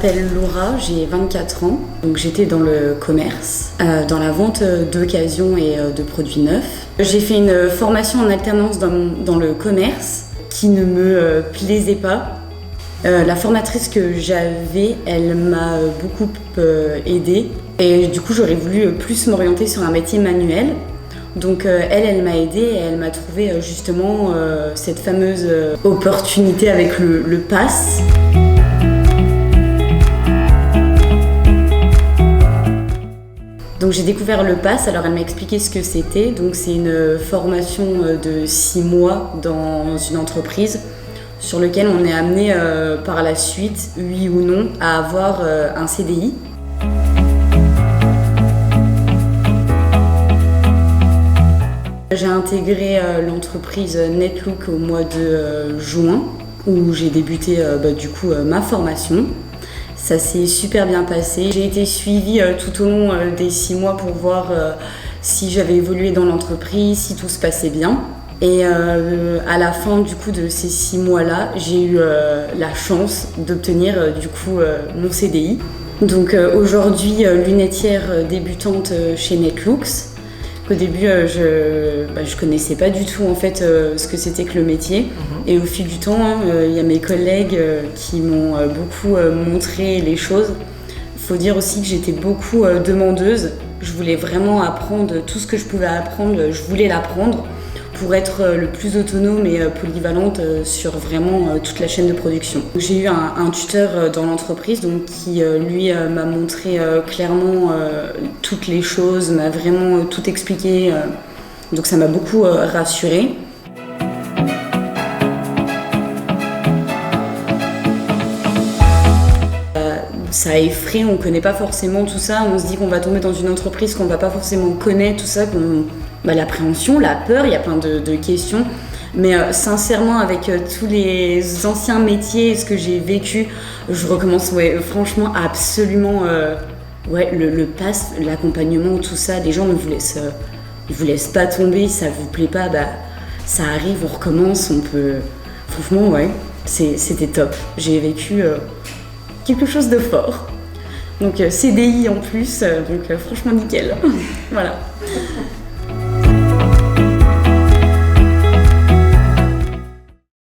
m'appelle Laura, j'ai 24 ans. Donc j'étais dans le commerce, dans la vente d'occasion et de produits neufs. J'ai fait une formation en alternance dans le commerce qui ne me plaisait pas. La formatrice que j'avais, elle m'a beaucoup aidée. Et du coup, j'aurais voulu plus m'orienter sur un métier manuel. Donc elle m'a aidée et elle m'a trouvé justement cette fameuse opportunité avec le pass. Donc j'ai découvert le pass, alors elle m'a expliqué ce que c'était. Donc c'est une formation de 6 mois dans une entreprise sur lequel on est amené par la suite, oui ou non, à avoir un CDI. J'ai intégré l'entreprise Netlook au mois de juin, où j'ai débuté ma formation. Ça s'est super bien passé. J'ai été suivie tout au long des 6 mois pour voir si j'avais évolué dans l'entreprise, si tout se passait bien. Et à la fin de ces 6 mois-là, j'ai eu la chance d'obtenir mon CDI. Donc aujourd'hui, lunetière débutante chez Netlooks. Au début, je connaissais pas du tout en fait ce que c'était que le métier. Et au fil du temps, il y a mes collègues qui m'ont beaucoup montré les choses. Il faut dire aussi que j'étais beaucoup demandeuse. Je voulais vraiment apprendre tout ce que je pouvais apprendre, je voulais l'apprendre pour être le plus autonome et polyvalente sur vraiment toute la chaîne de production. J'ai eu un tuteur dans l'entreprise qui lui m'a montré clairement toutes les choses, m'a vraiment tout expliqué, donc ça m'a beaucoup rassurée. Ça effraie, on ne connaît pas forcément tout ça, on se dit qu'on va tomber dans une entreprise qu'on ne va pas forcément connaître, tout ça, l'appréhension, la peur, il y a plein de questions. Mais sincèrement, avec tous les anciens métiers, ce que j'ai vécu, je recommence franchement absolument le pass, l'accompagnement, tout ça. Les gens ne vous laissent pas tomber, ça vous plaît pas, ça arrive, on recommence, on peut... Franchement, c'était top. J'ai vécu quelque chose de fort. Donc CDI en plus, franchement nickel. Voilà.